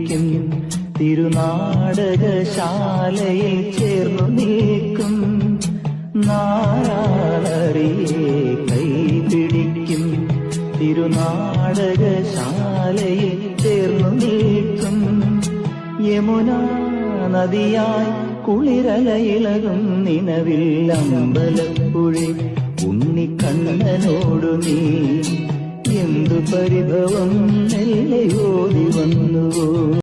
പിടിക്കും തിരുനാടകശാലയിൽ ചേർന്നു നിൽക്കും നാരാളറിയെ കൈപിടിക്കും തിരുനാടകശാലയിൽ ചേർന്നു നിൽക്കും യമുനാ നദിയായി കുളിരലയിളകും നിലവിൽ അമ്പലപ്പുഴി ഉണ്ണിക്കണ്ണനോടു നീ എന്തു പരിഭവം നെല്ലയോതി വന്നുവോ.